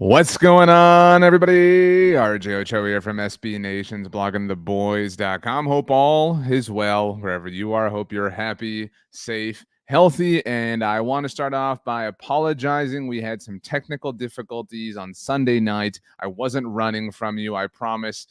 What's going on, everybody? RJ Ochoa here from SB Nation's bloggingtheboys.com. Hope all is well wherever you are. Hope you're happy, safe, healthy. And I want to start off by apologizing. We had some technical difficulties on Sunday night. I wasn't running from you, I promise.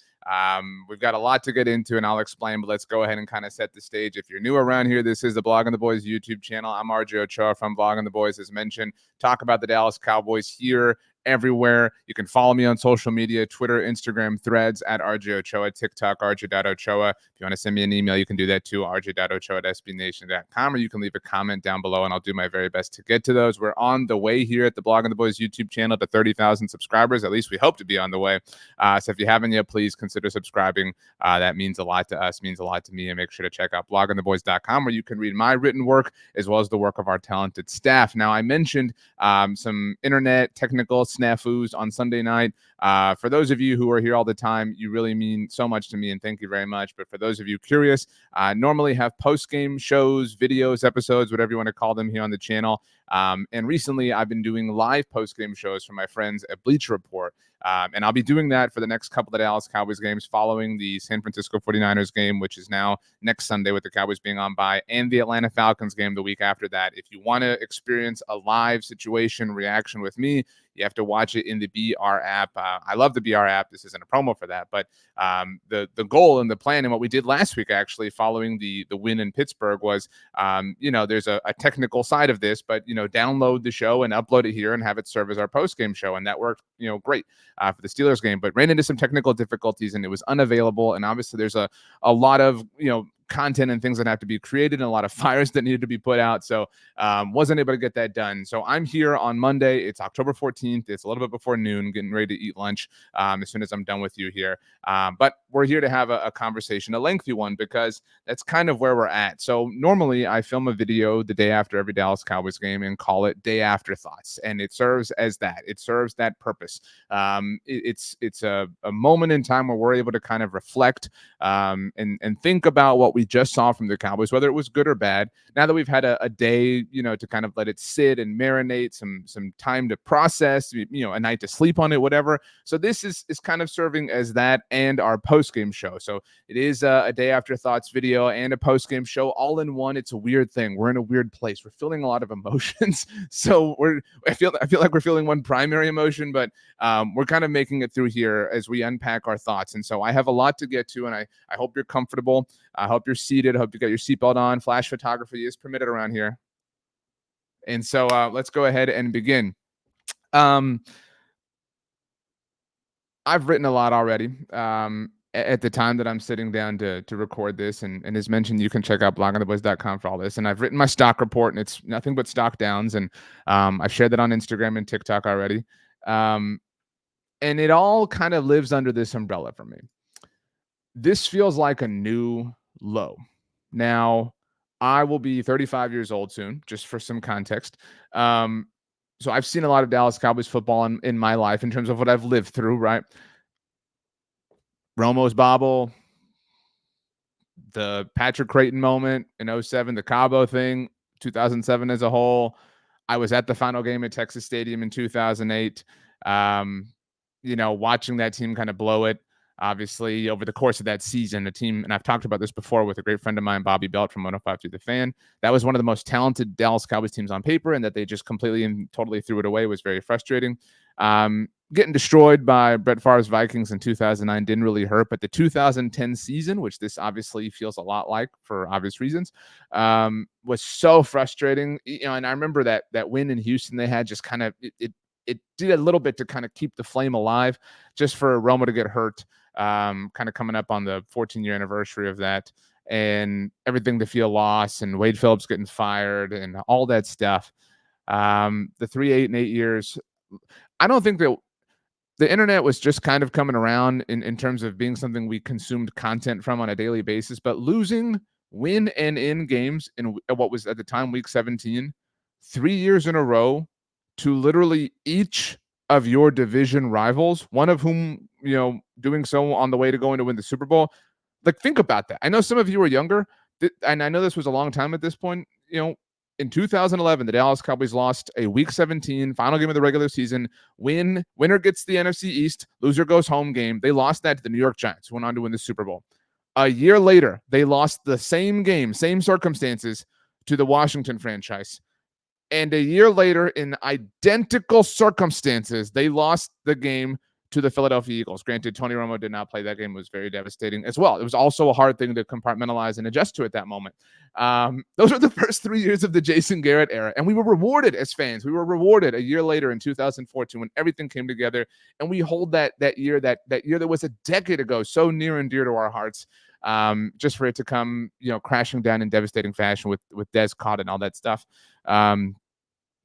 We've got a lot to get into, and I'll explain, but let's go ahead and kind of set the stage. If you're new around here, this is the Blogging the Boys YouTube channel. I'm RJ Ochoa from Blogging the Boys, as mentioned. Talk about the Dallas Cowboys here, everywhere. You can follow me on social media, Twitter, Instagram, Threads at RJ Ochoa, TikTok, RJ.Ochoa. If you want to send me an email, you can do that too, rj.ochoa@sbnation.com, or you can leave a comment down below, and I'll do my very best to get to those. We're on the way here at the Blogging the Boys YouTube channel to 30,000 subscribers. At least we hope to be on the way. So if you haven't yet, please consider subscribing. That means a lot to us, means a lot to me, and make sure to check out bloggingtheboys.com, where you can read my written work as well as the work of our talented staff. Now, I mentioned some internet technical snafus on Sunday night. For those of you who are here all the time, you really mean so much to me, and thank you very much. But for those of you curious, normally have post-game shows, videos, episodes, whatever you want to call them, here on the channel. And recently, I've been doing live post-game shows for my friends at Bleacher Report. And I'll be doing that for the next couple of Dallas Cowboys games following the San Francisco 49ers game, which is now next Sunday with the Cowboys being on bye, and the Atlanta Falcons game the week after that. If you want to experience a live situation reaction with me, you have to watch it in the BR app. I love the BR app. This isn't a promo for that, but the goal and the plan and what we did last week, actually, following the win in Pittsburgh, was, there's a technical side of this, but, download the show and upload it here and have it serve as our post-game show. And that worked, great for the Steelers game, but ran into some technical difficulties and it was unavailable. And obviously there's a lot of, content and things that have to be created and a lot of fires that needed to be put out. So wasn't able to get that done. So I'm here on Monday. It's October 14th. It's a little bit before noon, getting ready to eat lunch as soon as I'm done with you here. But we're here to have a conversation, a lengthy one, because that's kind of where we're at. So normally I film a video the day after every Dallas Cowboys game and call it Day After Thoughts. And it serves as that. It serves that purpose. It's a moment in time where we're able to kind of reflect and think about what we just saw from the Cowboys, whether it was good or bad. Now that we've had a day, to kind of let it sit and marinate, some time to process, a night to sleep on it, whatever. So this is kind of serving as that and our post-game show. So it is a Day After Thoughts video and a post-game show all in one. It's a weird thing. We're in a weird place. We're feeling a lot of emotions. So I feel like we're feeling one primary emotion, but we're kind of making it through here as we unpack our thoughts. And so I have a lot to get to, and I hope you're comfortable. I hope you're seated. I hope you got your seatbelt on. Flash photography is permitted around here. And so let's go ahead and begin. I've written a lot already at the time that I'm sitting down to record this. And as mentioned, you can check out bloggingtheboys.com for all this. And I've written my stock report, and it's nothing but stock downs. And I've shared that on Instagram and TikTok already. And it all kind of lives under this umbrella for me. This feels like a new low. Now, I will be 35 years old soon, just for some context. So I've seen a lot of Dallas Cowboys football in my life in terms of what I've lived through, right? Romo's bobble, the Patrick Creighton moment in 2007, the Cabo thing, 2007 as a whole. I was at the final game at Texas Stadium in 2008, watching that team kind of blow it. Obviously, over the course of that season, the team, and I've talked about this before with a great friend of mine, Bobby Belt from 105 to the Fan, that was one of the most talented Dallas Cowboys teams on paper, and that they just completely and totally threw it away was very frustrating. Getting destroyed by Brett Favre's Vikings in 2009 didn't really hurt, but the 2010 season, which this obviously feels a lot like for obvious reasons, was so frustrating. And I remember that win in Houston they had just kind of it did a little bit to kind of keep the flame alive, just for Romo to get hurt, kind of coming up on the 14-year anniversary of that, and everything to feel lost, and Wade Phillips getting fired and all that stuff. The 3-8 and 8 years, I don't think that the internet was just kind of coming around in terms of being something we consumed content from on a daily basis, but losing win and in games in what was at the time week 17, 3 years in a row, to literally each of your division rivals, one of whom, doing so on the way to going to win the Super Bowl. Like, think about that. I know some of you are younger, and I know this was a long time at this point. In 2011, the Dallas Cowboys lost a Week 17 final game of the regular season. Winner gets the NFC East, loser goes home game. They lost that to the New York Giants, who went on to win the Super Bowl. A year later, they lost the same game, same circumstances, to the Washington franchise. And a year later, in identical circumstances, they lost the game to the Philadelphia Eagles. Granted, Tony Romo did not play that game. It was very devastating as well. It was also a hard thing to compartmentalize and adjust to at that moment. Those were the first 3 years of the Jason Garrett era. And we were rewarded as fans. We were rewarded a year later in 2014 when everything came together. And we hold that year that was a decade ago so near and dear to our hearts. Just for it to come, crashing down in devastating fashion with Des caught and all that stuff.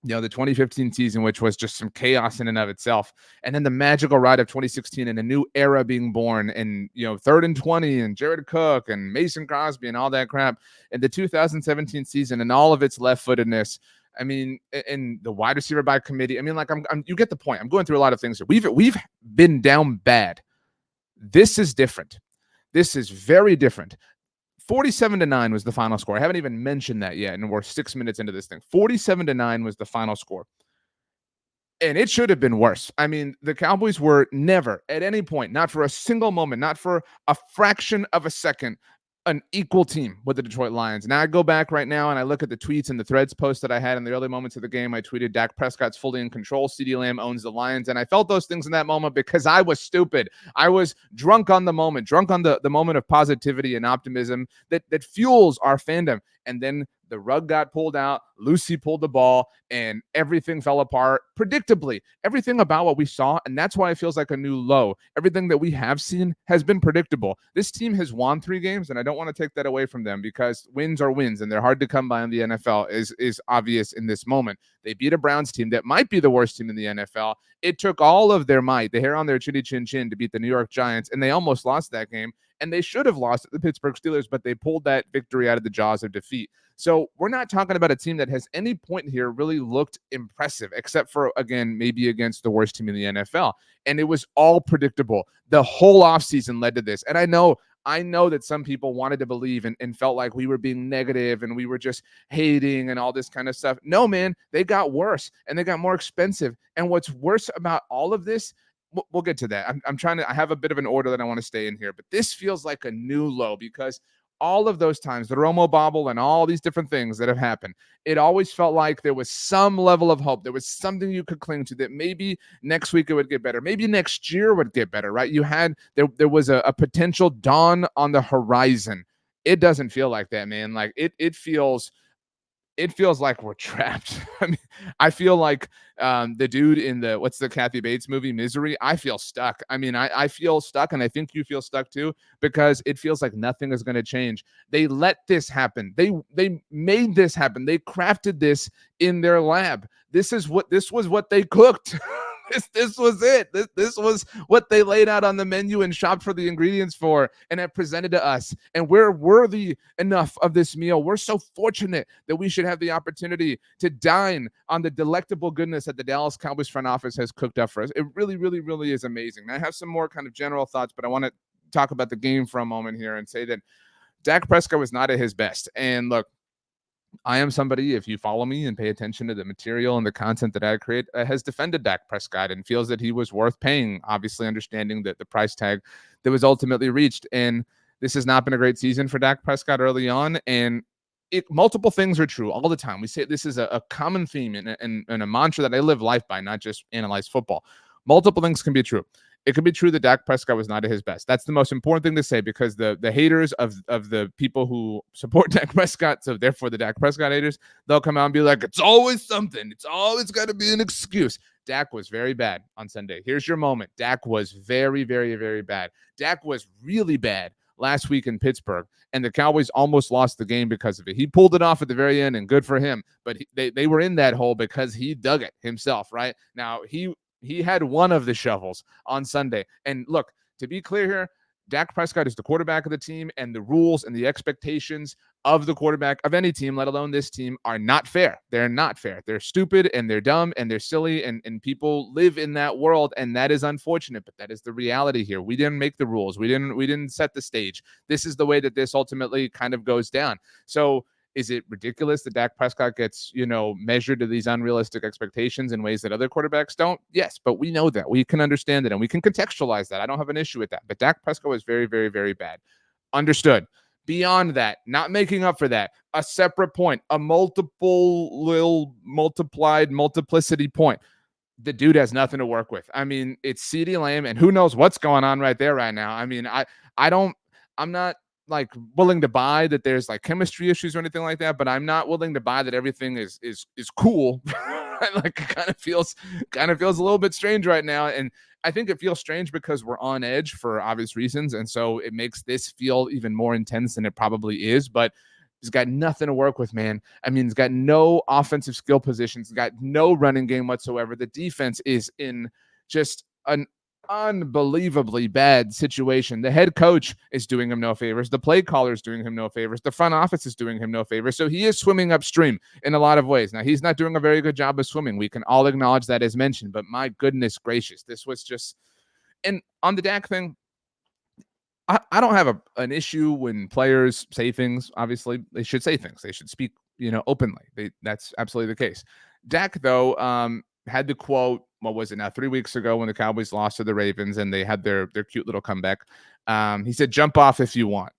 The 2015 season, which was just some chaos in and of itself. And then the magical ride of 2016 and a new era being born, and, 3rd and 20 and Jared Cook and Mason Crosby and all that crap. And the 2017 season and all of its left-footedness. I mean, and the wide receiver by committee. I mean, like, you get the point. I'm going through a lot of things here. We've been down bad. This is different. This is very different. 47-9 was the final score. I haven't even mentioned that yet, and we're 6 minutes into this thing. 47-9 was the final score. And it should have been worse. I mean, the Cowboys were never, at any point, not for a single moment, not for a fraction of a second, an equal team with the Detroit Lions. Now I go back right now and I look at the tweets and the threads post that I had in the early moments of the game. I tweeted Dak Prescott's fully in control. CeeDee Lamb owns the Lions. And I felt those things in that moment because I was stupid. I was drunk on the moment, drunk on the moment of positivity and optimism that fuels our fandom. And then the rug got pulled out, Lucy pulled the ball, and everything fell apart predictably. Everything about what we saw, and that's why it feels like a new low. Everything that we have seen has been predictable. This team has won 3 games, and I don't want to take that away from them because wins are wins, and they're hard to come by in the NFL, is obvious in this moment. They beat a Browns team that might be the worst team in the NFL. It took all of their might, the hair on their chinny chin chin, to beat the New York Giants, and they almost lost that game. And they should have lost at the Pittsburgh Steelers, but they pulled that victory out of the jaws of defeat. So we're not talking about a team that has any point here really looked impressive, except for, again, maybe against the worst team in the NFL. And it was all predictable. The whole offseason led to this. And I know that some people wanted to believe and felt like we were being negative and we were just hating and all this kind of stuff. No, man, they got worse and they got more expensive. And what's worse about all of this, we'll get to that. I have a bit of an order that I want to stay in here, but this feels like a new low because all of those times, the Romo bobble and all these different things that have happened, it always felt like there was some level of hope. There was something you could cling to that maybe next week it would get better. Maybe next year would get better, right? There was a potential dawn on the horizon. It doesn't feel like that, man. Like it feels like we're trapped. I mean, I feel like the dude in what's the Kathy Bates movie, Misery? I feel stuck. I mean, I feel stuck, and I think you feel stuck too, because it feels like nothing is going to change. They let this happen. They made this happen. They crafted this in their lab. This was what they cooked. This was it. This was what they laid out on the menu and shopped for the ingredients for and have presented to us. And we're worthy enough of this meal. We're so fortunate that we should have the opportunity to dine on the delectable goodness that the Dallas Cowboys front office has cooked up for us. It really, really, really is amazing. Now, I have some more kind of general thoughts, but I want to talk about the game for a moment here and say that Dak Prescott was not at his best. And look, I am somebody, if you follow me and pay attention to the material and the content that I create, has defended Dak Prescott and feels that he was worth paying, obviously understanding that the price tag that was ultimately reached. And this has not been a great season for Dak Prescott early on. And multiple things are true all the time. We say this is a common theme and a mantra that I live life by, not just analyze football. Multiple things can be true. It could be true that Dak Prescott was not at his best. That's the most important thing to say, because the haters of the people who support Dak Prescott, so therefore the Dak Prescott haters, they'll come out and be like, it's always something. It's always got to be an excuse. Dak was very bad on Sunday. Here's your moment. Dak was very, very, very bad. Dak was really bad last week in Pittsburgh, and the Cowboys almost lost the game because of it. He pulled it off at the very end, and good for him, but they were in that hole because he dug it himself, right? Now, he had one of the shovels on Sunday. And look, to be clear here, Dak Prescott is the quarterback of the team, and the rules and the expectations of the quarterback of any team, let alone this team, are not fair. They're not fair. They're stupid and they're dumb and they're silly, and people live in that world, and that is unfortunate, but that is the reality here. We didn't make the rules. We didn't set the stage. This is the way that this ultimately kind of goes down. So Is it ridiculous that Dak Prescott gets, measured to these unrealistic expectations in ways that other quarterbacks don't? Yes, but we know that. We can understand it and we can contextualize that. I don't have an issue with that. But Dak Prescott was very, very, very bad. Understood. Beyond that, not making up for that, a separate point, a multiplicity point. The dude has nothing to work with. I mean, it's CeeDee Lamb, and who knows what's going on right there right now. I mean, I'm not like willing to buy that there's like chemistry issues or anything like that, but I'm not willing to buy that everything is cool. Like it kind of feels a little bit strange right now. And I think it feels strange because we're on edge for obvious reasons. And so it makes this feel even more intense than it probably is. But he's got nothing to work with, man. I mean, he's got no offensive skill positions, he's got no running game whatsoever. The defense is in just an unbelievably bad situation. The head coach is doing him no favors. The play caller is doing him no favors. The front office is doing him no favors. So he is swimming upstream in a lot of ways. Now, he's not doing a very good job of swimming. We can all acknowledge that as mentioned, but my goodness gracious, this was just, and on the Dak thing, I don't have an issue when players say things. Obviously, they should say things. They should speak, openly. That's absolutely the case. Dak, though, had the quote, what was it now, 3 weeks ago when the Cowboys lost to the Ravens and they had their cute little comeback. He said, "Jump off if you want."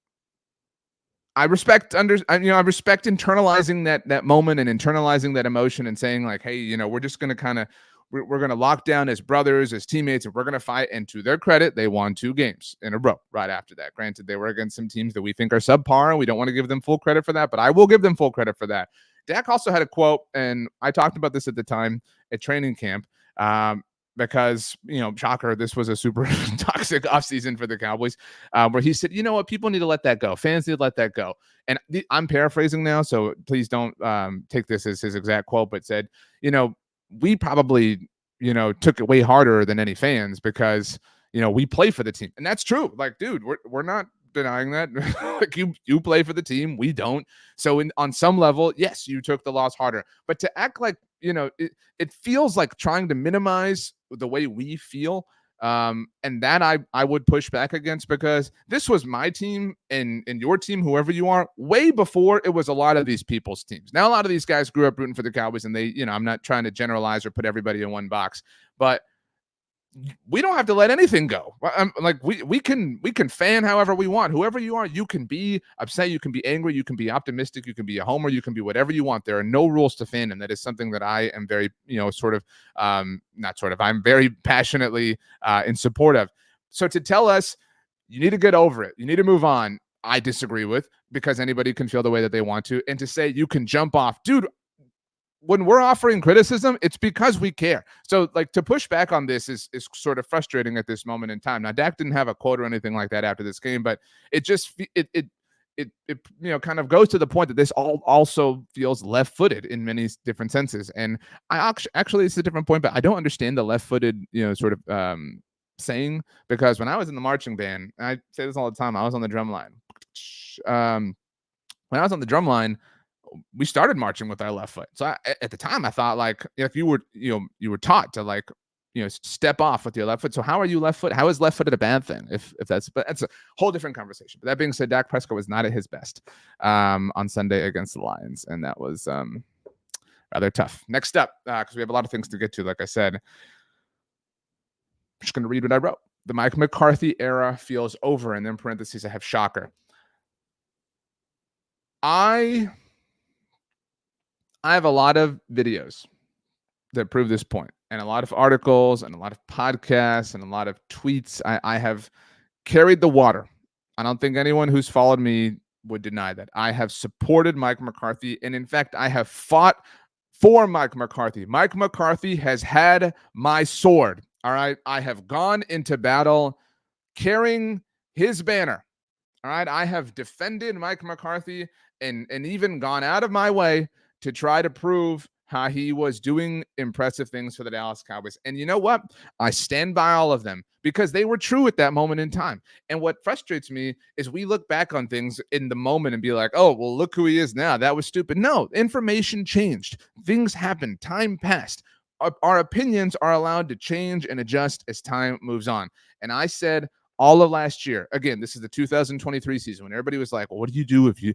I respect internalizing that moment and internalizing that emotion and saying like, hey, we're just going to we're going to lock down as brothers, as teammates, and we're going to fight. And to their credit, they won 2 games in a row right after that. Granted, they were against some teams that we think are subpar, and we don't want to give them full credit for that, but I will give them full credit for that. Dak also had a quote, and I talked about this at the time at training camp, because, shocker, this was a super toxic offseason for the Cowboys, where he said, you know what, people need to let that go. Fans need to let that go. And I'm paraphrasing now, so please don't take this as his exact quote, but said, we probably, took it way harder than any fans because, we play for the team. And that's true. Like, dude, we're not denying that. Like you play for the team, we don't. So on some level, yes, you took the loss harder. But to act like, it feels like trying to minimize the way we feel. And that I would push back against, because this was my team and your team, whoever you are, way before it was a lot of these people's teams. Now, a lot of these guys grew up rooting for the Cowboys, and they, I'm not trying to generalize or put everybody in one box, but we don't have to let anything go. Like we can fan however we want. Whoever you are, you can be upset, you can be angry, you can be optimistic, you can be a homer, you can be whatever you want. There are no rules to fandom. That is something that I am very, I'm very passionately in support of. So to tell us you need to get over it, you need to move on, I disagree with, because anybody can feel the way that they want to. And to say you can jump off, dude, when we're offering criticism, it's because we care. So like to push back on this is sort of frustrating at this moment in time. Now, Dak didn't have a quote or anything like that after this game, but it just, it kind of goes to the point that this also feels left-footed in many different senses. And I actually, it's a different point, but I don't understand the left-footed, saying, because when I was in the marching band, and I say this all the time, I was on the drum line. When I was on the drum line, we started marching with our left foot. So at the time, I thought like, if you were taught to like, step off with your left foot. So how are you left foot? How is left footed a bad thing? But that's a whole different conversation. But that being said, Dak Prescott was not at his best on Sunday against the Lions, and that was rather tough. Next up, because we have a lot of things to get to, like I said, I'm just going to read what I wrote. The Mike McCarthy era feels over, and in parentheses, I have shocker. I have a lot of videos that prove this point, and a lot of articles and a lot of podcasts and a lot of tweets. I have carried the water. I don't think anyone who's followed me would deny that. I have supported Mike McCarthy, and in fact, I have fought for Mike McCarthy. Mike McCarthy has had my sword. All right. I have gone into battle carrying his banner. All right. I have defended Mike McCarthy and even gone out of my way to try to prove how he was doing impressive things for the Dallas Cowboys. And you know what? I stand by all of them because they were true at that moment in time. And what frustrates me is we look back on things in the moment and be like, oh, well, look who he is now. That was stupid. No, information changed. Things happened. Time passed. Our opinions are allowed to change and adjust as time moves on. And I said all of last year. Again, this is the 2023 season when everybody was like, well, what do you do if do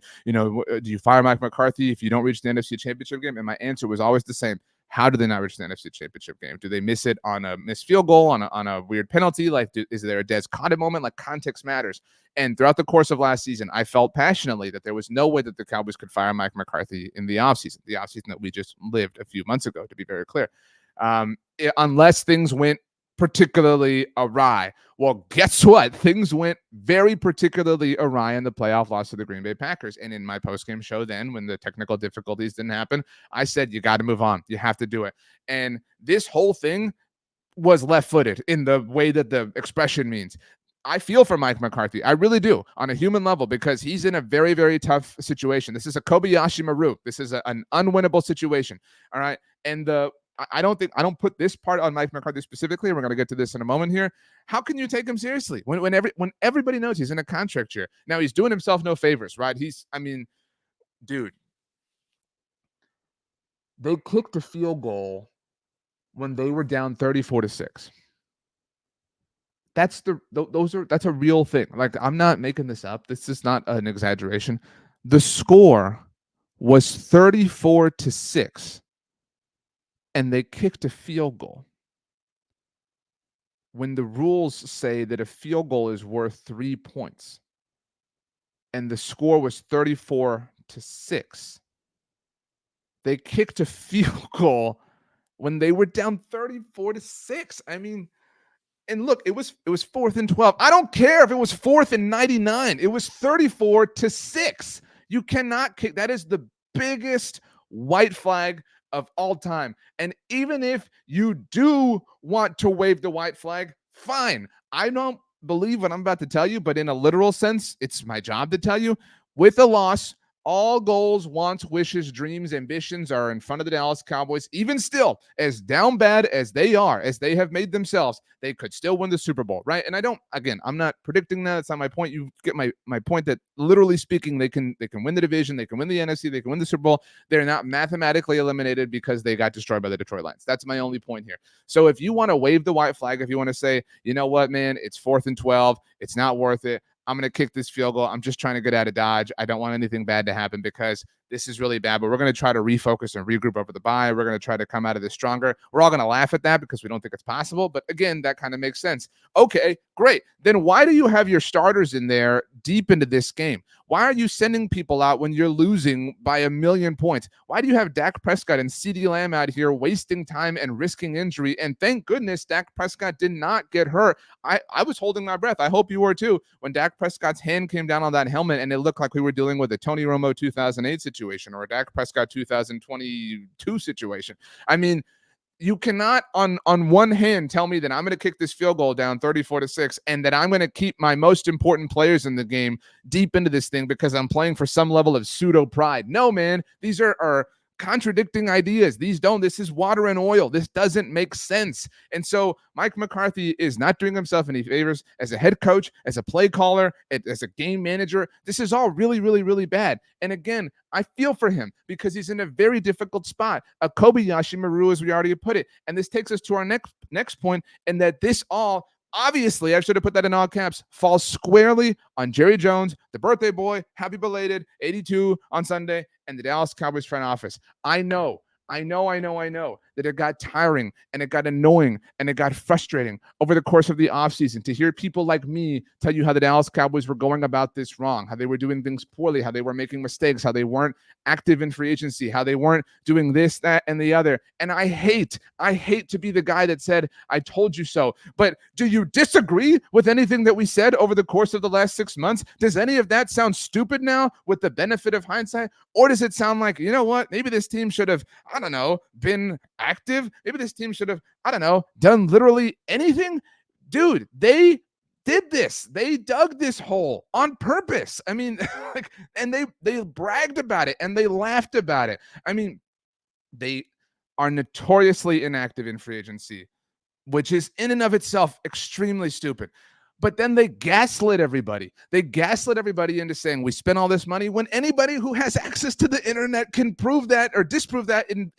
you fire Mike McCarthy if you don't reach the NFC Championship game? And my answer was always the same. How do they not reach the NFC Championship game? Do they miss it on a missed field goal, on a weird penalty? Like, is there a Des Conte moment? Like, context matters. And throughout the course of last season, I felt passionately that there was no way that the Cowboys could fire Mike McCarthy in the offseason that we just lived a few months ago, to be very clear. Unless things went particularly awry. Well, guess what? Things went very particularly awry in the playoff loss to the Green Bay Packers. And in my postgame show then, when the technical difficulties didn't happen, I said, you got to move on. You have to do it. And this whole thing was left-footed in the way that the expression means. I feel for Mike McCarthy. I really do on a human level because he's in a very, very tough situation. This is a Kobayashi Maru. This is an unwinnable situation. All right. And I don't put this part on Mike McCarthy specifically. We're going to get to this in a moment here. How can you take him seriously when everybody knows he's in a contract year? Now he's doing himself no favors, right? Dude, they kicked a field goal when they were down 34-6. That's a real thing. Like, I'm not making this up. This is not an exaggeration. The score was 34-6. And they kicked a field goal when the rules say that a field goal is worth 3 points and the score was 34-6. They kicked a field goal when they were down 34-6. And look, it was 4th and 12. I don't care if it was 4th and 99. It was 34-6. You cannot kick. That is the biggest white flag of all time. And even if you do want to wave the white flag, fine. I don't believe what I'm about to tell you, but in a literal sense, it's my job to tell you. With a loss, all goals, wants, wishes, dreams, ambitions are in front of the Dallas Cowboys. Even still, as down bad as they are, as they have made themselves, they could still win the Super Bowl, right? And I'm not predicting that. It's not my point. You get my point that literally speaking, they can win the division, they can win the NFC, they can win the Super Bowl. They're not mathematically eliminated because they got destroyed by the Detroit Lions. That's my only point here. So if you want to wave the white flag, if you want to say, you know what, man, it's 4th and 12, it's not worth it. I'm going to kick this field goal. I'm just trying to get out of Dodge. I don't want anything bad to happen because this is really bad, but we're going to try to refocus and regroup over the bye. We're going to try to come out of this stronger. We're all going to laugh at that because we don't think it's possible. But again, that kind of makes sense. Okay, great. Then why do you have your starters in there deep into this game? Why are you sending people out when you're losing by 1,000,000 points? Why do you have Dak Prescott and CeeDee Lamb out here wasting time and risking injury? And thank goodness Dak Prescott did not get hurt. I was holding my breath. I hope you were too. When Dak Prescott's hand came down on that helmet and it looked like we were dealing with a Tony Romo 2008 situation or a Dak Prescott 2022 situation. You cannot on one hand tell me that I'm going to kick this field goal down 34-6 and that I'm going to keep my most important players in the game deep into this thing because I'm playing for some level of pseudo pride. No, man, these are contradicting ideas. This is water and oil. This doesn't make sense. And so Mike McCarthy is not doing himself any favors as a head coach, as a play caller, as a game manager. This is all really, really, really bad. And again, I feel for him because he's in a very difficult spot. A Kobayashi Maru, as we already put it. And this takes us to our next point, and that this all, obviously, I should have put that in all caps, falls squarely on Jerry Jones, the birthday boy, happy belated, 82 on Sunday, and the Dallas Cowboys front office. I know that it got tiring and it got annoying and it got frustrating over the course of the offseason to hear people like me tell you how the Dallas Cowboys were going about this wrong, how they were doing things poorly, how they were making mistakes, how they weren't active in free agency, how they weren't doing this, that, and the other. And I hate to be the guy that said, I told you so. But do you disagree with anything that we said over the course of the last 6 months? Does any of that sound stupid now with the benefit of hindsight? Or does it sound like, you know what, maybe this team should have, been active? Maybe this team should have, done literally anything? Dude, they did this. They dug this hole on purpose. And they bragged about it and they laughed about it. They are notoriously inactive in free agency, which is in and of itself extremely stupid. But then they gaslit everybody. They gaslit everybody into saying we spent all this money when anybody who has access to the internet can prove that or disprove that in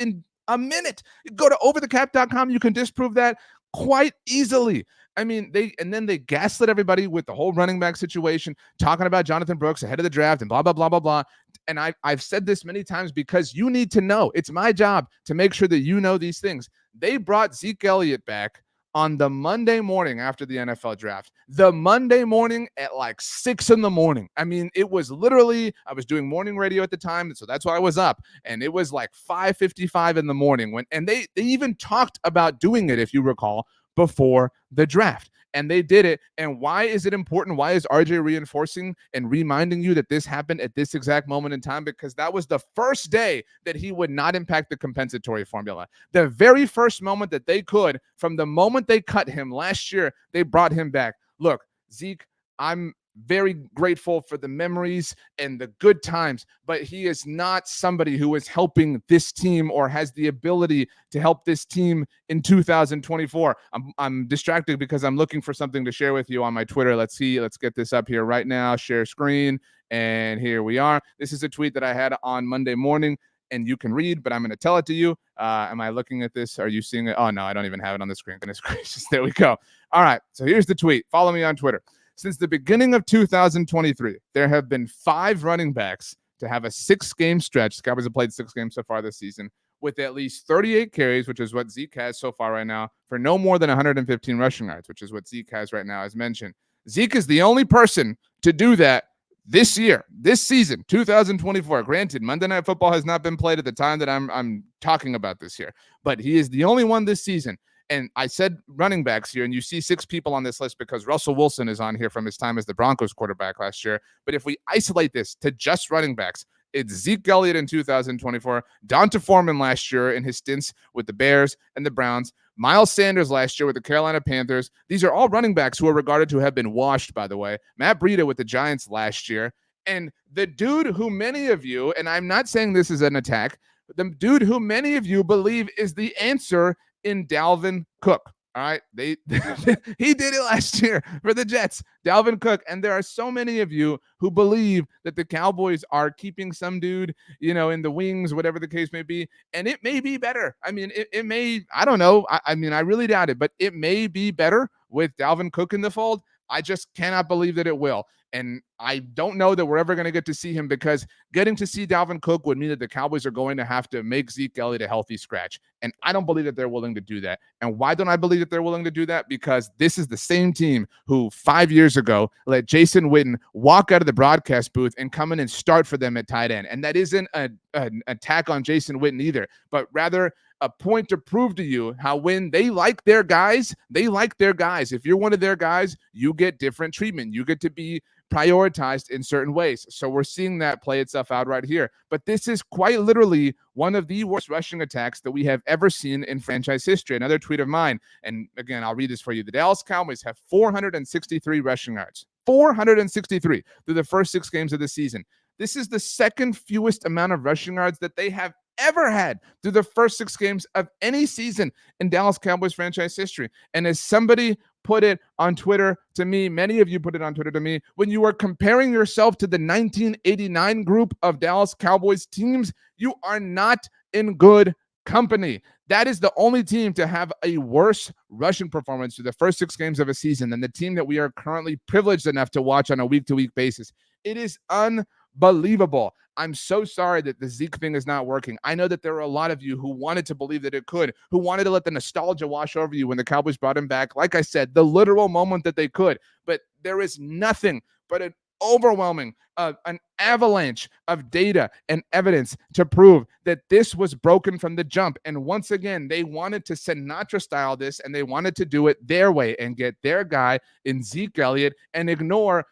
a minute. You go to overthecap.com. You can disprove that. quite easily. I mean, they gaslit everybody with the whole running back situation, talking about Jonathan Brooks ahead of the draft and blah blah blah blah blah. And I've said this many times because you need to know. It's my job to make sure that you know these things. They brought Zeke Elliott back on the Monday morning after the NFL draft. The Monday morning at like 6 in the morning. I mean, it was literally, I was doing morning radio at the time, so that's why I was up. And it was like 5:55 in the morning when, and they even talked about doing it, if you recall, before the draft. And they did it. And why is it important? Why is RJ reinforcing and reminding you that this happened at this exact moment in time? Because that was the first day that he would not impact the compensatory formula. The very first moment that they could, from the moment they cut him last year, they brought him back. Look, Zeke, I'm very grateful for the memories and the good times, but he is not somebody who is helping this team or has the ability to help this team in 2024. I'm distracted because I'm looking for something to share with you on my Twitter. Let's see. Let's get this up here right now. Share screen. And here we are. This is a tweet that I had on Monday morning, and you can read, but I'm going to tell it to you. Am I looking at this? Are you seeing it? Oh, no, I don't even have it on the screen. Goodness gracious. There we go. All right. So here's the tweet. Follow me on Twitter. Since the beginning of 2023, there have been 5 running backs to have a 6-game stretch. The Cowboys have played 6 games so far this season with at least 38 carries, which is what Zeke has so far right now, for no more than 115 rushing yards, which is what Zeke has right now, as mentioned. Zeke is the only person to do that this year, this season, 2024. Granted, Monday Night Football has not been played at the time that I'm talking about this here, but he is the only one this season. And I said running backs here, and you see 6 people on this list because Russell Wilson is on here from his time as the Broncos quarterback last year. But if we isolate this to just running backs, it's Zeke Elliott in 2024, Donta Foreman last year in his stints with the Bears and the Browns, Miles Sanders last year with the Carolina Panthers. These are all running backs who are regarded to have been washed, by the way. Matt Breida with the Giants last year. And the dude who many of you, and I'm not saying this is an attack, but the dude who many of you believe is the answer in Dalvin Cook. All right. He did it last year for the Jets, Dalvin Cook. And there are so many of you who believe that the Cowboys are keeping some dude, in the wings, whatever the case may be. And it may be better. I mean, it may, I don't know. I mean, I really doubt it, but it may be better with Dalvin Cook in the fold. I just cannot believe that it will. And I don't know that we're ever going to get to see him, because getting to see Dalvin Cook would mean that the Cowboys are going to have to make Zeke Elliott a healthy scratch. And I don't believe that they're willing to do that. And why don't I believe that they're willing to do that? Because this is the same team who 5 years ago let Jason Witten walk out of the broadcast booth and come in and start for them at tight end. And that isn't an attack on Jason Witten either, but rather a point to prove to you how when they like their guys, they like their guys. If you're one of their guys, you get different treatment. You get to be prioritized in certain ways. So we're seeing that play itself out right here. But this is quite literally one of the worst rushing attacks that we have ever seen in franchise history. Another tweet of mine, and again, I'll read this for you. The Dallas Cowboys have 463 rushing yards. 463 through the first 6 games of the season. This is the second fewest amount of rushing yards that they have ever had through the first 6 games of any season in Dallas Cowboys franchise history. And as somebody put it on Twitter to me, many of you put it on Twitter to me, when you are comparing yourself to the 1989 group of Dallas Cowboys teams, you are not in good company. That is the only team to have a worse rushing performance through the first 6 games of a season than the team that we are currently privileged enough to watch on a week-to-week basis. It is unbelievable. I'm so sorry that the Zeke thing is not working. I know that there are a lot of you who wanted to believe that it could, who wanted to let the nostalgia wash over you when the Cowboys brought him back. Like I said, the literal moment that they could. But there is nothing but an overwhelming, an avalanche of data and evidence to prove that this was broken from the jump. And once again, they wanted to Sinatra style this, and they wanted to do it their way and get their guy in Zeke Elliott and ignore.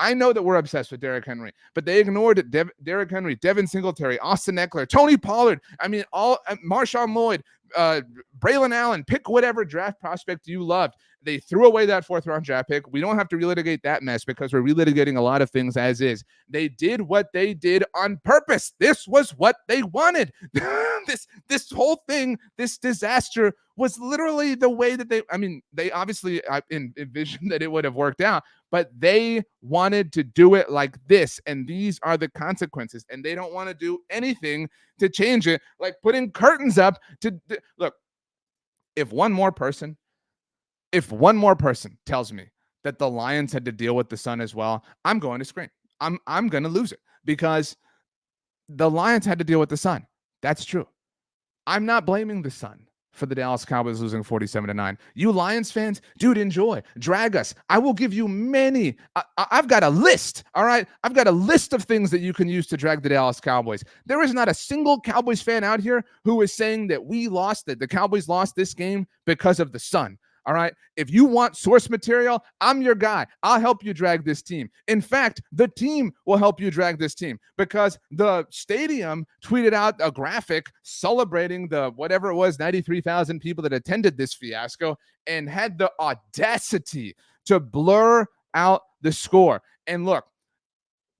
I know that we're obsessed with Derrick Henry, but they ignored Derrick Henry, Devin Singletary, Austin Eckler, Tony Pollard. I mean, all Marshawn Lloyd, Braylon Allen. Pick whatever draft prospect you loved. They threw away that 4th-round draft pick. We don't have to relitigate that mess because we're relitigating a lot of things as is. They did what they did on purpose. This was what they wanted. This whole thing, this disaster was literally the way that they obviously envisioned that it would have worked out, but they wanted to do it like this, and these are the consequences, and they don't want to do anything to change it, like putting curtains up to look. If one more person If one more person tells me that the Lions had to deal with the Sun as well, I'm going to scream. I'm going to lose it because the Lions had to deal with the Sun. That's true. I'm not blaming the Sun for the Dallas Cowboys losing 47-9. You Lions fans, dude, enjoy. Drag us. I will give you many. I've got a list, all right? I've got a list of things that you can use to drag the Dallas Cowboys. There is not a single Cowboys fan out here who is saying that the Cowboys lost this game because of the Sun. All right. If you want source material, I'm your guy. I'll help you drag this team. In fact, the team will help you drag this team because the stadium tweeted out a graphic celebrating the whatever it was, 93,000 people that attended this fiasco and had the audacity to blur out the score. And look,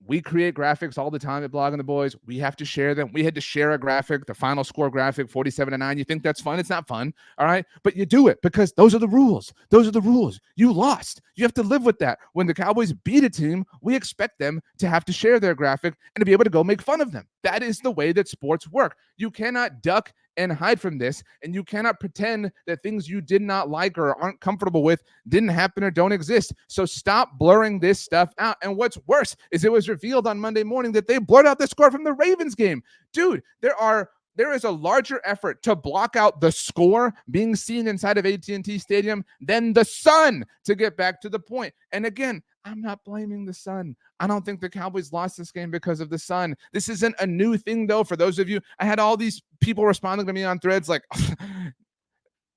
we create graphics all the time at Blogging the Boys. We have to share them. We had to share a graphic, the final score graphic, 47-9. You think that's fun? It's not fun. All right. But you do it because those are the rules. Those are the rules. You lost. You have to live with that. When the Cowboys beat a team, we expect them to have to share their graphic and to be able to go make fun of them. That is the way that sports work. You cannot duck and hide from this, and you cannot pretend that things you did not like or aren't comfortable with didn't happen or don't exist. So stop blurring this stuff out. And what's worse is it was revealed on Monday morning that they blurred out the score from the Ravens game. Dude, there is a larger effort to block out the score being seen inside of AT&T Stadium than the Sun, to get back to the point. And again, I'm not blaming the Sun. I don't think the Cowboys lost this game because of the Sun. This isn't a new thing, though, for those of you. I had all these people responding to me on threads like,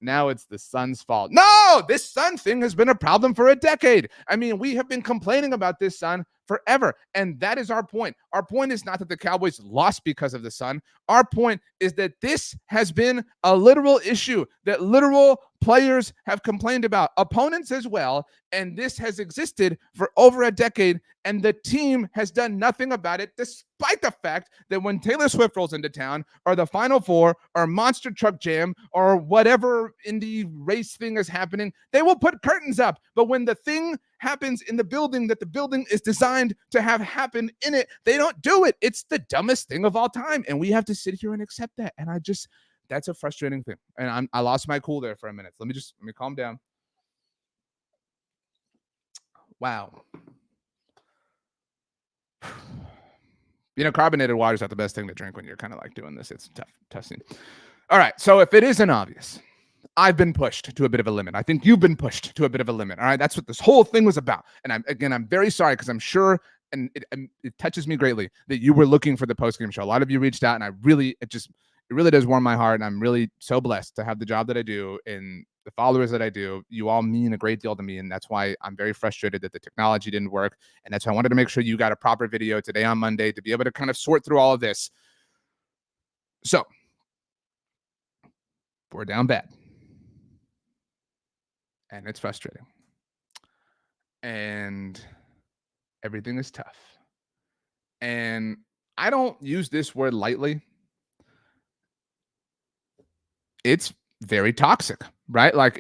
now it's the Sun's fault. No, this Sun thing has been a problem for a decade. I mean, we have been complaining about this Sun forever. And that is our point. Our point is not that the Cowboys lost because of the Sun. Our point is that this has been a literal issue that literal players have complained about, opponents as well. And this has existed for over a decade. And the team has done nothing about it, despite the fact that when Taylor Swift rolls into town, or the Final Four, or Monster Truck Jam, or whatever indie race thing is happening, they will put curtains up. But when the thing happens in the building that the building is designed to have happen in it, they don't do it. It's the dumbest thing of all time. And we have to sit here and accept that. And that's a frustrating thing. And I lost my cool there for a minute. Let me calm down. Wow. Carbonated water is not the best thing to drink when you're kind of like doing this. It's tough scene. All right. So if it isn't obvious, I've been pushed to a bit of a limit. I think you've been pushed to a bit of a limit. All right. That's what this whole thing was about. And I'm very sorry because I'm sure, and it touches me greatly that you were looking for the postgame show. A lot of you reached out, and it really does warm my heart. And I'm really so blessed to have the job that I do and the followers that I do. You all mean a great deal to me. And that's why I'm very frustrated that the technology didn't work. And that's why I wanted to make sure you got a proper video today on Monday to be able to kind of sort through all of this. So we're down bad. And it's frustrating. And everything is tough. And I don't use this word lightly. It's very toxic, right? Like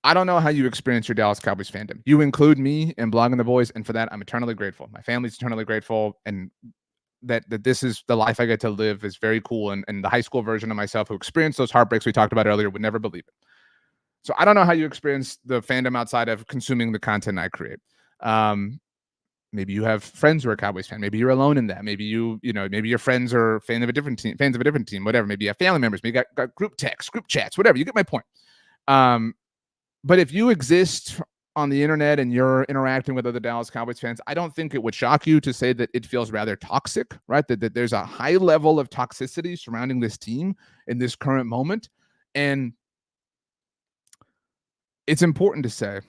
I don't know how you experience your Dallas Cowboys fandom. You include me in Blogging the Boys, and for that, I'm eternally grateful. My family's eternally grateful, and that this is the life I get to live is very cool. And the high school version of myself who experienced those heartbreaks we talked about earlier would never believe it. So I don't know how you experience the fandom outside of consuming the content I create. Maybe you have friends who are Cowboys fan. Maybe you're alone in that. Maybe maybe your friends are fans of a different team, whatever. Maybe you have family members. Maybe you got group texts, group chats, whatever. You get my point. But if you exist on the internet and you're interacting with other Dallas Cowboys fans, I don't think it would shock you to say that it feels rather toxic, right? That there's a high level of toxicity surrounding this team in this current moment. And it's important to say,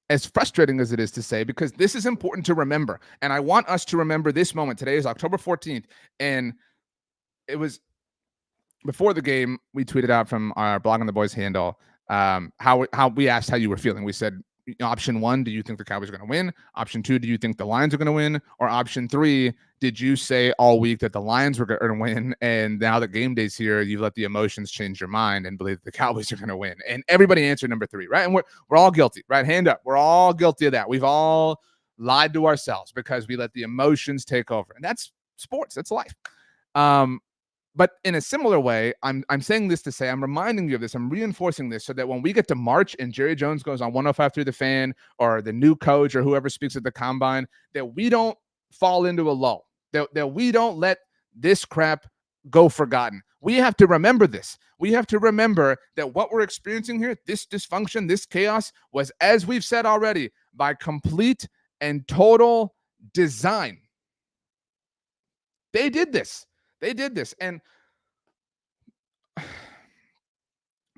as frustrating as it is to say, because this is important to remember. And I want us to remember this moment. Today is October 14th. And it was before the game, we tweeted out from our Blogging the Boys handle how we asked how you were feeling. We said, option 1, do you think the Cowboys are going to win? Option 2, do you think the Lions are going to win? Or option 3, did you say all week that the Lions were going to win, and now that game day's here, you let the emotions change your mind and believe the Cowboys are going to win? And everybody answered number 3, right? And we're all guilty, right? Hand up. We're all guilty of that. We've all lied to ourselves because we let the emotions take over. And that's sports. That's life. But in a similar way, I'm saying this to say, I'm reminding you of this. I'm reinforcing this so that when we get to March and Jerry Jones goes on 105 through the fan, or the new coach or whoever speaks at the combine, that we don't fall into a lull, that we don't let this crap go forgotten. We have to remember this. We have to remember that what we're experiencing here, this dysfunction, this chaos, was, as we've said already, by complete and total design. They did this. They did this. And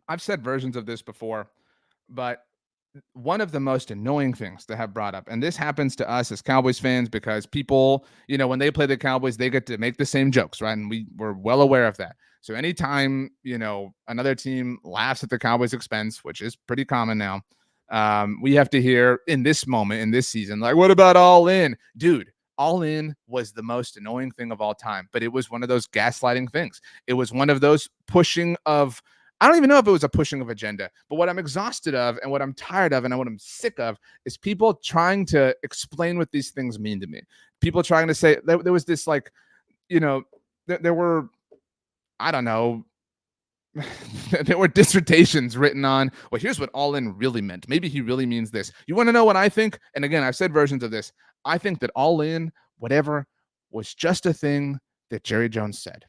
I've said versions of this before, but one of the most annoying things to have brought up, and this happens to us as Cowboys fans because people, when they play the Cowboys, they get to make the same jokes, right? And we're well aware of that. So anytime, another team laughs at the Cowboys' expense, which is pretty common now, we have to hear in this moment, in this season, like, what about All In? Dude, All In was the most annoying thing of all time, but it was one of those gaslighting things. It was one of those pushing of, I don't even know if it was a pushing of agenda, but what I'm exhausted of and what I'm tired of and what I'm sick of is people trying to explain what these things mean to me. People trying to say there was this, like, there were, I don't know, there were dissertations written on, well, here's what All In really meant. Maybe he really means this. You want to know what I think? And again, I've said versions of this. I think that All In, whatever, was just a thing that Jerry Jones said.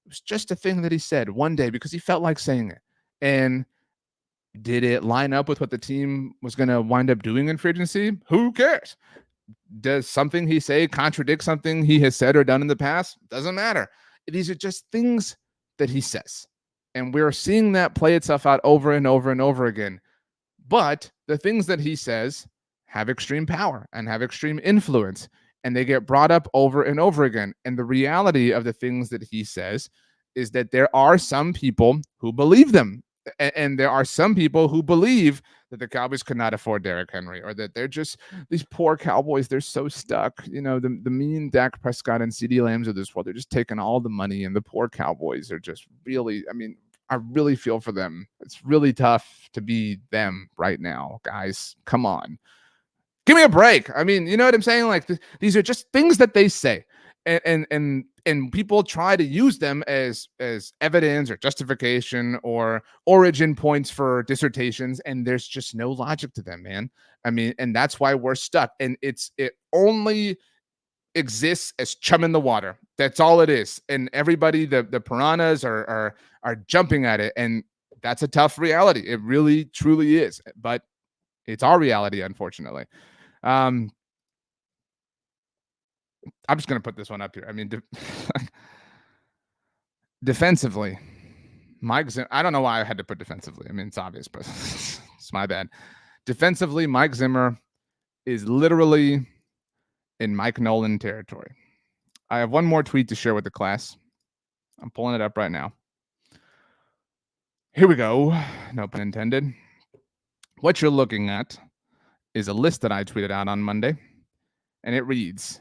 It was just a thing that he said one day because he felt like saying it. And did it line up with what the team was going to wind up doing in free agency? Who cares? Does something he say contradict something he has said or done in the past? Doesn't matter. These are just things that he says. And we're seeing that play itself out over and over and over again. But the things that he says have extreme power and have extreme influence, and they get brought up over and over again. And the reality of the things that he says is that there are some people who believe them. And there are some people who believe that the Cowboys could not afford Derrick Henry, or that they're just these poor Cowboys. They're so stuck. The mean Dak Prescott and CeeDee Lambs of this world. They're just taking all the money, and the poor Cowboys are just really, I really feel for them. It's really tough to be them right now, guys. Come on. Give me a break. You know what I'm saying? Like, these are just things that they say. And people try to use them as evidence or justification or origin points for dissertations, and there's just no logic to them, man. And that's why we're stuck. And it only exists as chum in the water. That's all it is. And everybody, the piranhas are jumping at it, and that's a tough reality. It really truly is. But it's our reality, unfortunately. I'm just going to put this one up here. Defensively, Mike Zimmer, I don't know why I had to put defensively. It's obvious, but it's my bad. Defensively, Mike Zimmer is literally in Mike Nolan territory. I have one more tweet to share with the class. I'm pulling it up right now. Here we go. No pun intended. What you're looking at is a list that I tweeted out on Monday, and it reads,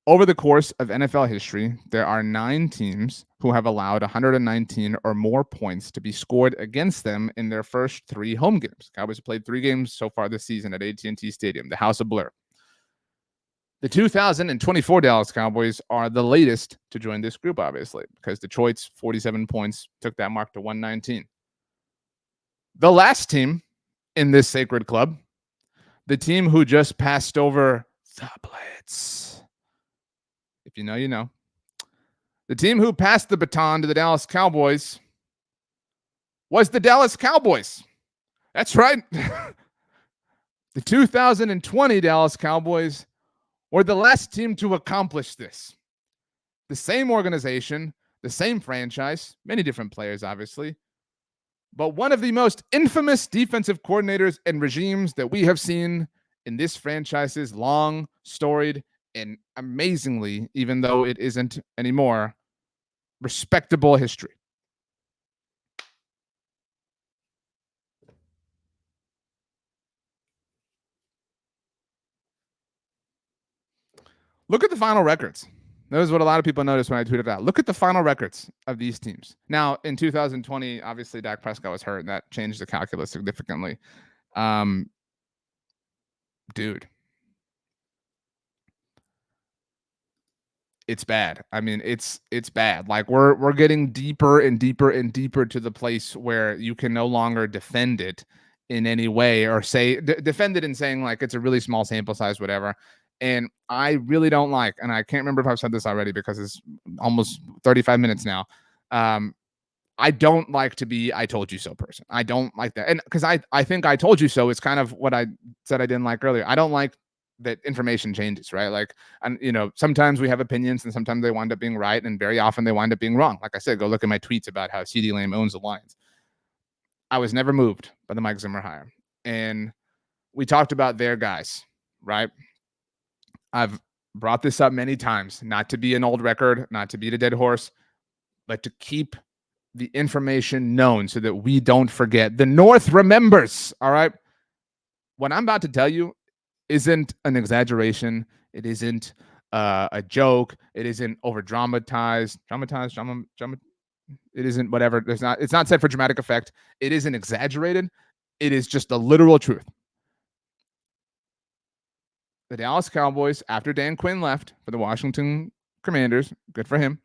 over the course of NFL history, there are 9 teams who have allowed 119 or more points to be scored against them in their first 3 home games. Cowboys have played 3 games so far this season at AT&T Stadium, the House of Blur. The 2024 Dallas Cowboys are the latest to join this group, obviously, because Detroit's 47 points took that mark to 119. The last team in this sacred club, the team who just passed over the Blitz. If you know, you know. The team who passed the baton to the Dallas Cowboys was the Dallas Cowboys. That's right. The 2020 Dallas Cowboys were the last team to accomplish this. The same organization, the same franchise, many different players, obviously, but one of the most infamous defensive coordinators and regimes that we have seen in this franchise's long, storied, and amazingly, even though it isn't anymore, respectable history. Look at the final records. That was what a lot of people noticed when I tweeted out. Look at the final records of these teams. Now, in 2020, obviously, Dak Prescott was hurt, and that changed the calculus significantly. Dude. it's bad. I mean, it's bad. Like we're getting deeper and deeper and deeper to the place where you can no longer defend it in any way or say defend it in saying like it's a really small sample size, whatever. And I really don't like, and I can't remember if I've said this already because it's almost 35 minutes now. Um, I don't like to be I told you so person. I don't like that. And because I think I told you so is kind of what I said I didn't like earlier. I don't like that information changes, right? Like, and sometimes we have opinions and sometimes they wind up being right, and very often they wind up being wrong. Like I said, go look at my tweets about how CD Lamb owns the Lions. I was never moved by the Mike Zimmer hire. And we talked about their guys, right? I've brought this up many times, not to be an old record, not to beat a dead horse, but to keep the information known so that we don't forget. The North remembers, all right? What I'm about to tell you isn't an exaggeration. It isn't a joke. It isn't over dramatized. It isn't whatever. It's not said for dramatic effect. It isn't exaggerated. It is just the literal truth. The Dallas Cowboys, after Dan Quinn left for the Washington Commanders, good for him.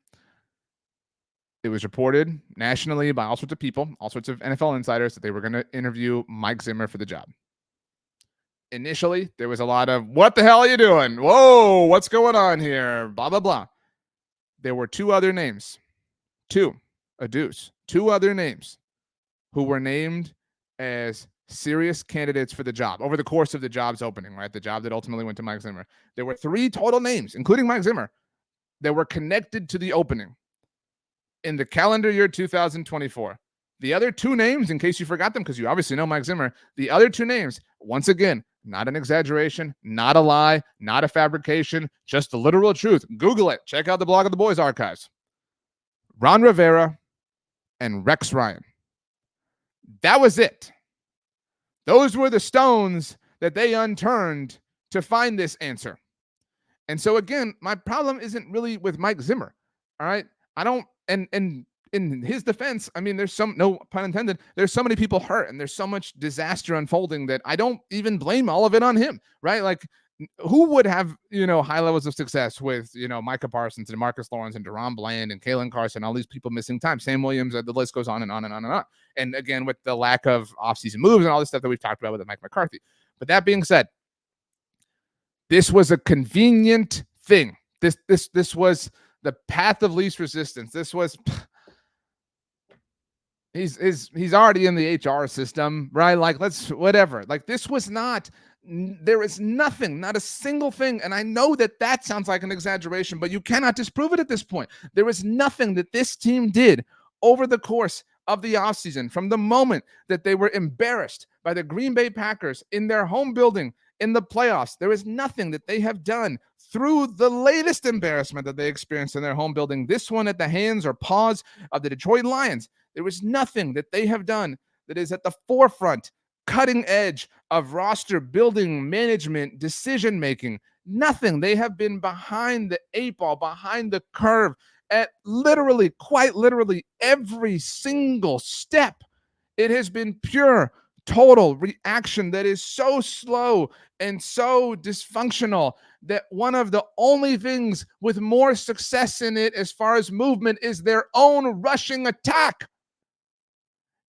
It was reported nationally by all sorts of people, all sorts of NFL insiders, that they were going to interview Mike Zimmer for the job. Initially, there was a lot of, what the hell are you doing? Whoa, what's going on here? Blah, blah, blah. There were two other names, two other names who were named as serious candidates for the job over the course of the job's opening, right? The job that ultimately went to Mike Zimmer. There were three total names, including Mike Zimmer, that were connected to the opening in the calendar year 2024. The other two names, in case you forgot them, because you obviously know Mike Zimmer, the other two names, once again, not an exaggeration, not a lie, not a fabrication, just the literal truth. Google it. Check out the Blog of the Boys archives. Ron Rivera and Rex Ryan. That was it. Those were the stones that they unturned to find this answer. And so again, my problem isn't really with Mike Zimmer. All right. I don't, and in his defense, I mean, there's no pun intended, there's so many people hurt and there's so much disaster unfolding that I don't even blame all of it on him, right? Like, who would have, high levels of success with, Micah Parsons and Marcus Lawrence and Deron Bland and Kalen Carson, all these people missing time, Sam Williams, the list goes on and on and on and on. And again, with the lack of offseason moves and all this stuff that we've talked about with Mike McCarthy. But that being said, this was a convenient thing. This was the path of least resistance. This was, he's already in the HR system, right? Like, let's whatever. Like, this was not, there is nothing, not a single thing. And I know that sounds like an exaggeration, but you cannot disprove it at this point. There is nothing that this team did over the course of the offseason, from the moment that they were embarrassed by the Green Bay Packers in their home building in the playoffs. There is nothing that they have done through the latest embarrassment that they experienced in their home building, this one at the hands or paws of the Detroit Lions. There was nothing that they have done that is at the forefront, cutting edge of roster building, management, decision making. Nothing. They have been behind the eight ball, behind the curve at literally, quite literally, every single step. It has been pure, total reaction that is so slow and so dysfunctional that one of the only things with more success in it as far as movement is their own rushing attack.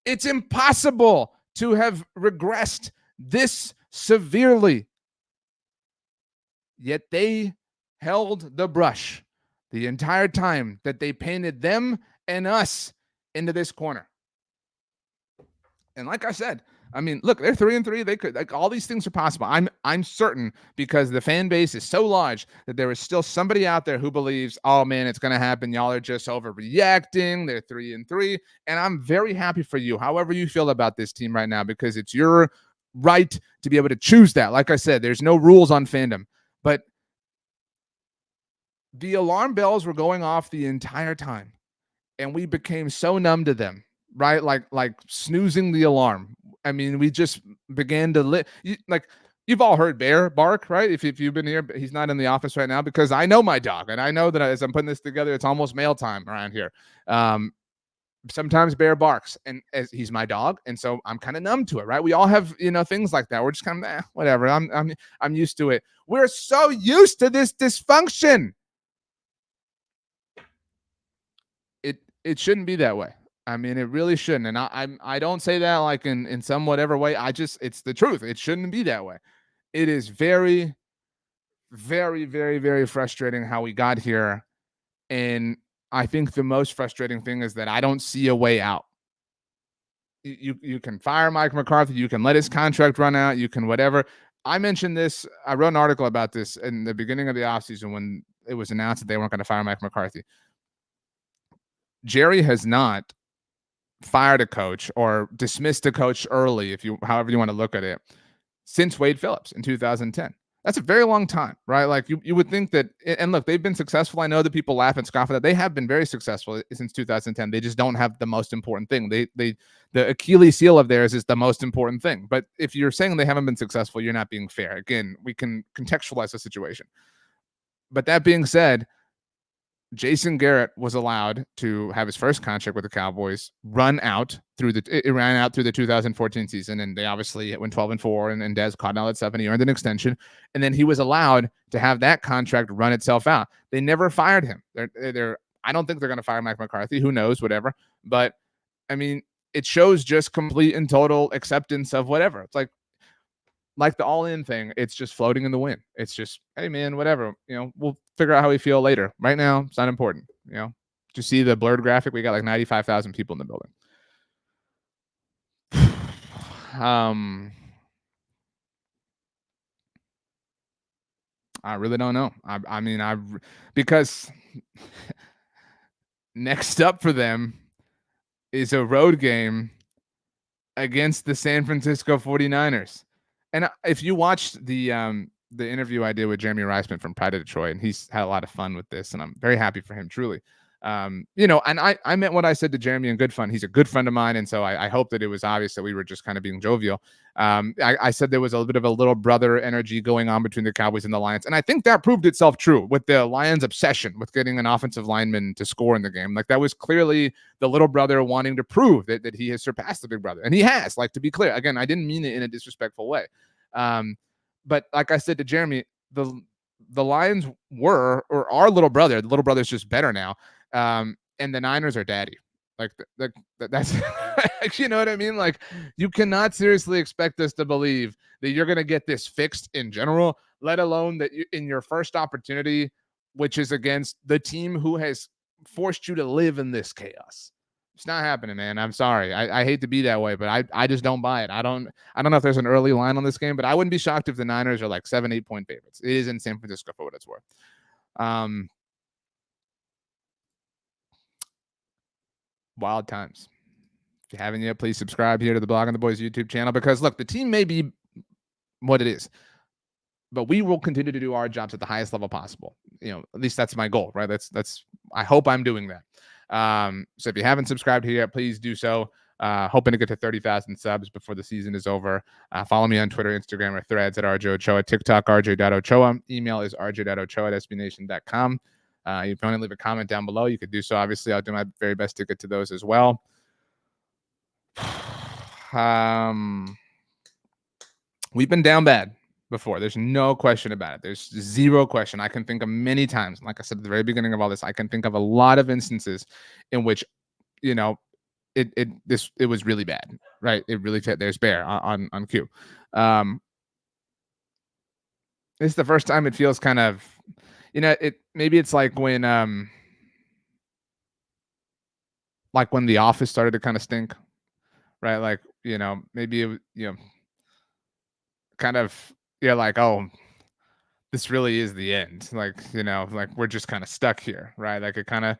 It's impossible to have regressed this severely. Yet they held the brush the entire time that they painted them and us into this corner. And like I said, I mean, look, they're 3-3. They could, like, all these things are possible. I'm certain, because the fan base is so large that there is still somebody out there who believes, oh man, it's going to happen. Y'all are just overreacting. They're 3-3. And I'm very happy for you, however you feel about this team right now, because it's your right to be able to choose that. Like I said, there's no rules on fandom, but the alarm bells were going off the entire time, and we became so numb to them, right? Like snoozing the alarm. I mean, we just began to you've all heard Bear bark, right? If you've been here, he's not in the office right now, because I know my dog, and I know that as I'm putting this together, it's almost mail time around here. Sometimes Bear barks, and as he's my dog, and so I'm kind of numb to it, right? We all have, things like that. We're just kind of whatever. I'm used to it. We're so used to this dysfunction. It shouldn't be that way. I mean, it really shouldn't. And I don't say that like in some whatever way. It's the truth. It shouldn't be that way. It is very, very, very, very frustrating how we got here. And I think the most frustrating thing is that I don't see a way out. You can fire Mike McCarthy, you can let his contract run out, you can whatever. I mentioned this. I wrote an article about this in the beginning of the offseason when it was announced that they weren't going to fire Mike McCarthy. Jerry has not fired a coach or dismissed a coach early, if you however you want to look at it, since Wade Phillips in 2010. That's a very long time, right? Like you would think that, and look, they've been successful. I know that people laugh and scoff at that. They have been very successful since 2010. They just don't have the most important thing. The Achilles heel of theirs is the most important thing. But if you're saying they haven't been successful, you're not being fair. Again, we can contextualize the situation. But that being said, Jason Garrett was allowed to have his first contract with the Cowboys run out through it ran out through the 2014 season, and they obviously went 12-4, and Dez caught all that stuff, and he earned an extension, and then he was allowed to have that contract run itself out. They never fired him. I don't think they're going to fire Mike McCarthy. Who knows? Whatever. But I mean, it shows just complete and total acceptance of whatever. It's like the all-in thing, it's just floating in the wind. It's just, hey man, whatever. We'll figure out how we feel later. Right now, it's not important. To see the blurred graphic, we got like 95,000 people in the building. I really don't know. I mean, because next up for them is a road game against the San Francisco 49ers. And if you watched the interview I did with Jeremy Reisman from Pride of Detroit, and he's had a lot of fun with this, and I'm very happy for him, truly. And I meant what I said to Jeremy in good fun. He's a good friend of mine, and so I hope that it was obvious that we were just kind of being jovial. I said there was a little bit of a little brother energy going on between the Cowboys and the Lions, and I think that proved itself true with the Lions' obsession with getting an offensive lineman to score in the game. Like, that was clearly the little brother wanting to prove that he has surpassed the big brother, and he has. Like, to be clear, again, I didn't mean it in a disrespectful way. But like I said to Jeremy, the Lions were, or our little brother. The little brother's just better now. And the Niners are daddy. Like, that's you know what I mean? Like, you cannot seriously expect us to believe that you're going to get this fixed in general, let alone that in your first opportunity, which is against the team who has forced you to live in this chaos. It's not happening, man. I'm sorry. I hate to be that way, but I just don't buy it. I don't know if there's an early line on this game, but I wouldn't be shocked if the Niners are like 7-8 point favorites. It is in San Francisco for what it's worth. Wild times. If you haven't yet, please subscribe here to the Blog on the Boys YouTube channel, because look, the team may be what it is, but we will continue to do our jobs at the highest level possible. At least that's my goal, right? That's I hope I'm doing that. So if you haven't subscribed here yet, please do so. Hoping to get to 30,000 subs before the season is over. Follow me on Twitter, Instagram, or Threads at RJ Ochoa, TikTok, rj.ochoa. Email is rj.ochoa@sbnation.com. You can only leave a comment down below. You could do so. Obviously, I'll do my very best to get to those as well. We've been down bad before. There's no question about it. There's zero question. I can think of many times, like I said at the very beginning of all this, I can think of a lot of instances in which, it was really bad, right? It really fit. There's Bear on cue. It's the first time it feels kind of, maybe it's like when The Office started to kind of stink, right? Like, maybe it, kind of, like, oh, this really is the end. Like, like we're just kind of stuck here, right? Like, it kind of,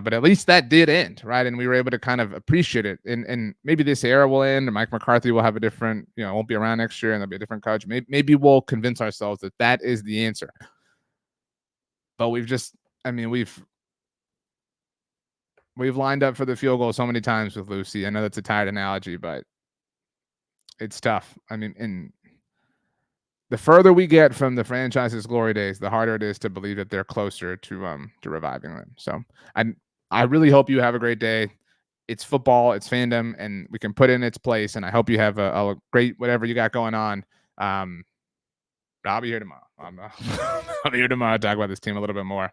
but at least that did end, right? And we were able to kind of appreciate it. And maybe this era will end, and Mike McCarthy will have a different, won't be around next year, and there'll be a different coach. Maybe we'll convince ourselves that that is the answer. But we've lined up for the field goal so many times with Lucy. I know that's a tired analogy, but it's tough. I mean, and the further we get from the franchise's glory days, the harder it is to believe that they're closer to reviving them. So I really hope you have a great day. It's football, it's fandom, and we can put it in its place. And I hope you have a great whatever you got going on. I'll be here tomorrow. I'll be here tomorrow to talk about this team a little bit more.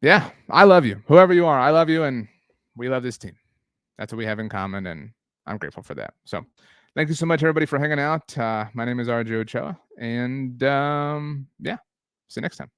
Yeah, I love you. Whoever you are, I love you, and we love this team. That's what we have in common, and I'm grateful for that. So, thank you so much, everybody, for hanging out. My name is RJ Ochoa, and yeah, see you next time.